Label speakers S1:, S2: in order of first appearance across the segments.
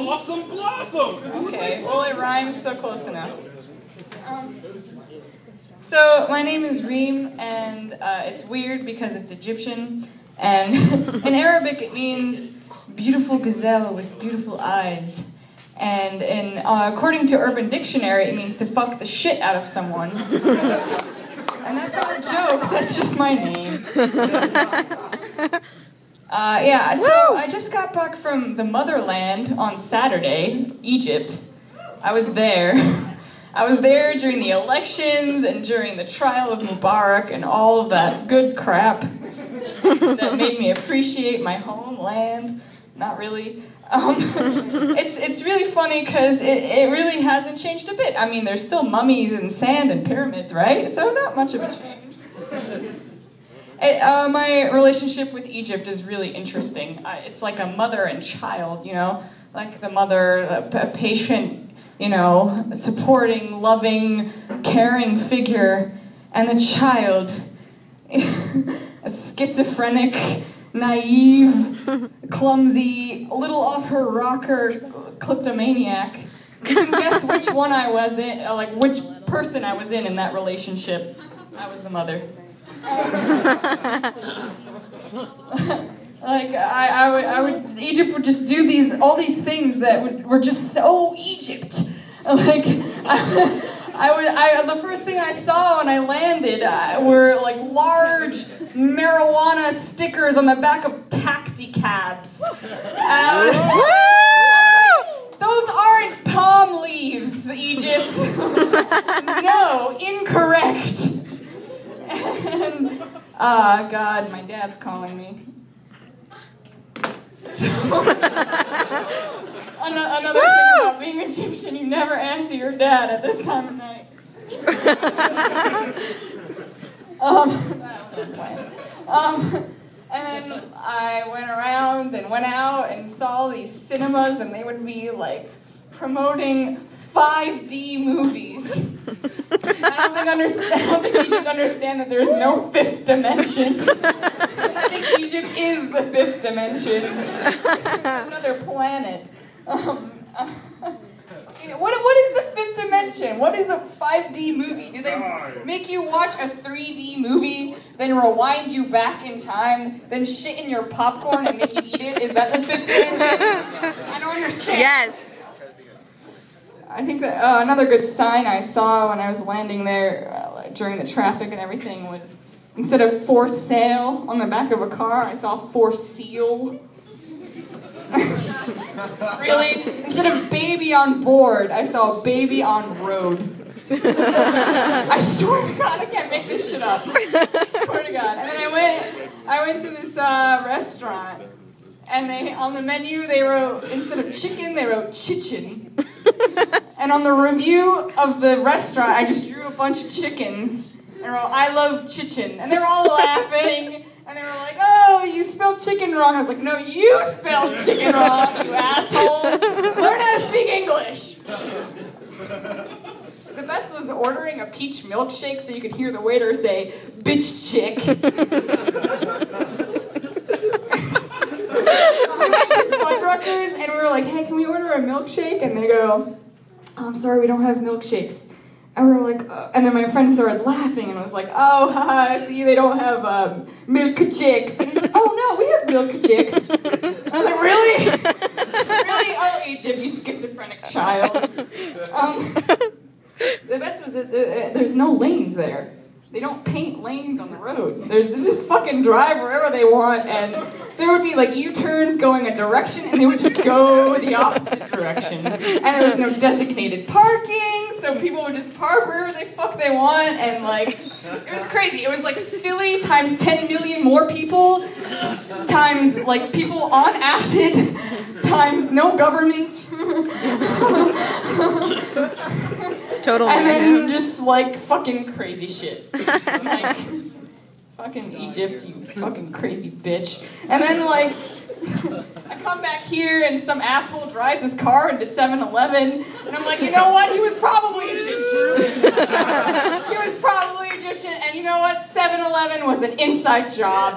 S1: Awesome blossom!
S2: Okay, well it rhymes, so close enough. So my name is Reem, and it's weird because it's Egyptian, and in Arabic it means beautiful gazelle with beautiful eyes. And according to Urban Dictionary, it means to fuck the shit out of someone. And that's not a joke, that's just my name. Yeah, so I just got back from the motherland on Saturday, Egypt. I was there. I was there during the elections and during the trial of Mubarak and all of that good crap that made me appreciate my homeland. Not really. It's really funny because it really hasn't changed a bit. I mean, there's still mummies and sand and pyramids, right? So not much of a change. My relationship with Egypt is really interesting. It's like a mother and child, you know? Like the mother, a patient, you know, supporting, loving, caring figure, and the child, a schizophrenic, naive, clumsy, a little off her rocker kleptomaniac. You can guess which one I was in, like which person I was in that relationship. I was the mother. Like Egypt would just do all these things that were just so Egypt. Like the first thing I saw when I landed were like large marijuana stickers on the back of taxi cabs. Those aren't palm leaves, Egypt. No, incorrect. And, God, my dad's calling me. So, another thing about being Egyptian, you never answer your dad at this time of night. And then I went around and went out and saw these cinemas, and they would be like promoting 5D movies. I don't think Egypt understand that there is no fifth dimension. I think Egypt is the fifth dimension. Another planet. What is the fifth dimension? What is a 5D movie? Do they make you watch a 3D movie, then rewind you back in time, then shit in your popcorn and make you eat it? Is that the fifth dimension? I don't understand.
S3: Yes.
S2: I think that another good sign I saw when I was landing there during the traffic and everything was, instead of for sale on the back of a car, I saw for seal. Really? Instead of baby on board, I saw baby on road. I swear to God, I can't make this shit up. I swear to God. And then I went to this restaurant, and on the menu they wrote, instead of chicken, they wrote chichin. And on the review of the restaurant, I just drew a bunch of chickens and wrote, I love chichin. And they were all laughing. And they were like, oh, you spelled chicken wrong. I was like, no, you spelled chicken wrong, you assholes. Learn how to speak English. The best was ordering a peach milkshake so you could hear the waiter say, bitch chick. We went to Fuddruckers and we were like, hey, can we order a milkshake? And they go, oh, I'm sorry, we don't have milkshakes. And we were like, and then my friend started laughing and was like, oh, haha, see, they don't have milk chicks. And he's like, oh no, we have milk chicks. I was like, really? Really? Oh, Egypt, you schizophrenic child. The best was that there's no lanes there. They don't paint lanes on the road. They just fucking drive wherever they want, and there would be like U-turns going a direction, and they would just go the opposite direction. And there was no designated parking, so people would just park wherever the fuck they want, and like, it was crazy. It was like Philly times 10 million more people, times like people on acid, times no government.
S3: Totally.
S2: And then just like fucking crazy shit. Like, fucking Egypt, you fucking crazy bitch. And then like, I come back here and some asshole drives his car into 7-Eleven, and I'm like, you know what? He was probably Egyptian. He was probably Egyptian, and you know what? 7-Eleven was an inside job.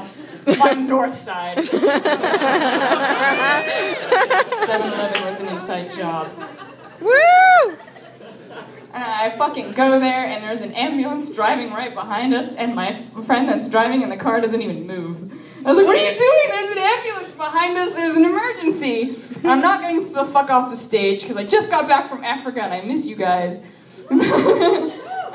S2: my north side. 7-Eleven was an inside job.
S3: Woo!
S2: And I fucking go there, and there's an ambulance driving right behind us, and my friend that's driving in the car doesn't even move. I was like, what are you doing? There's an ambulance behind us, there's an emergency. And I'm not getting the fuck off the stage, because I just got back from Africa, and I miss you guys.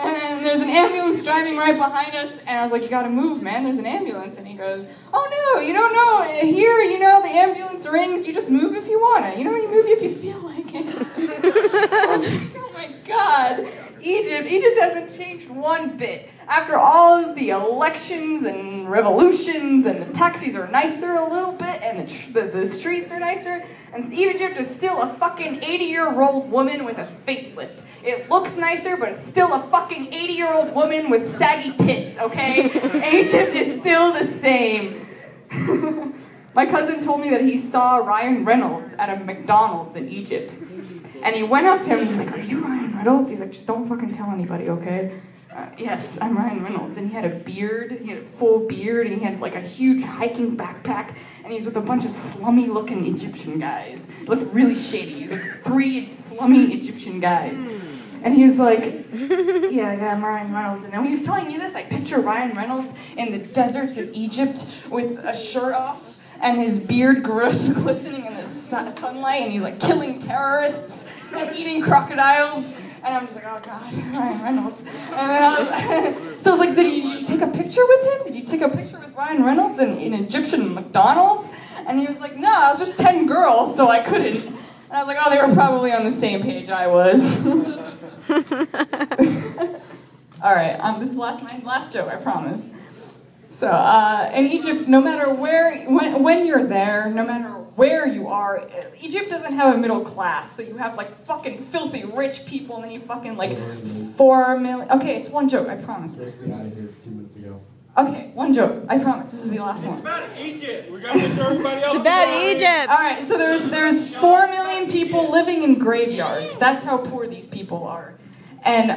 S2: And there's an ambulance driving right behind us, and I was like, you gotta move, man, there's an ambulance. And he goes, oh no, you don't know, here, you know, the ambulance rings, you just move if you wanna. You know, you move if you feel like it. I was like, oh my God, Egypt hasn't changed one bit. After all of the elections and revolutions, and the taxis are nicer a little bit, and the streets are nicer, and Egypt is still a fucking 80-year-old woman with a facelift. It looks nicer, but it's still a fucking 80-year-old woman with saggy tits, okay? Egypt is still the same. My cousin told me that he saw Ryan Reynolds at a McDonald's in Egypt. And he went up to him and he's like, are you Ryan Reynolds? He's like, just don't fucking tell anybody, okay? Yes, I'm Ryan Reynolds. And he had a beard, he had a full beard, and he had like a huge hiking backpack, and he was with a bunch of slummy looking Egyptian guys. He looked really shady. He was like 3 slummy Egyptian guys. And he was like, yeah, I'm Ryan Reynolds. And when he was telling me this, I picture Ryan Reynolds in the deserts of Egypt with a shirt off and his beard glistening in the sunlight, and he's like killing terrorists, like eating crocodiles. And I'm just like, oh God, Ryan Reynolds. And then so I was like, did you take a picture with him? Did you take a picture with Ryan Reynolds in Egyptian McDonald's? And he was like, no, I was with 10 girls, so I couldn't. And I was like, oh, they were probably on the same page I was. All right, this is my last joke, I promise. So, in Egypt, no matter when you're there, no matter where you are, Egypt doesn't have a middle class, so you have like fucking filthy rich people, and then you fucking like 4 million. Okay, it's one joke, I promise.
S1: We got out of here 2 minutes ago.
S2: Okay, one joke, I promise. This is the last one.
S4: It's about Egypt. We gotta make sure everybody else.
S3: It's about Egypt.
S2: All right, so there's 4 million people living in graveyards. That's how poor these people are, and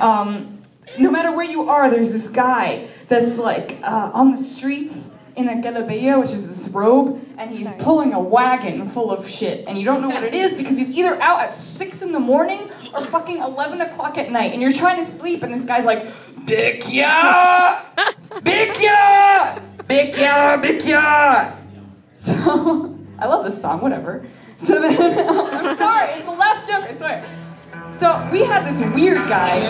S2: no matter where you are, there's this guy that's like on the streets in a galabeya, which is this robe, and he's pulling a wagon full of shit, and you don't know what it is because he's either out at 6 in the morning or fucking 11 o'clock at night, and you're trying to sleep, and this guy's like, Bikya! Bikya! Bikya! Bikya! So, I love this song, whatever. So then, I'm sorry, it's the last joke, I swear. So, we had this weird guy.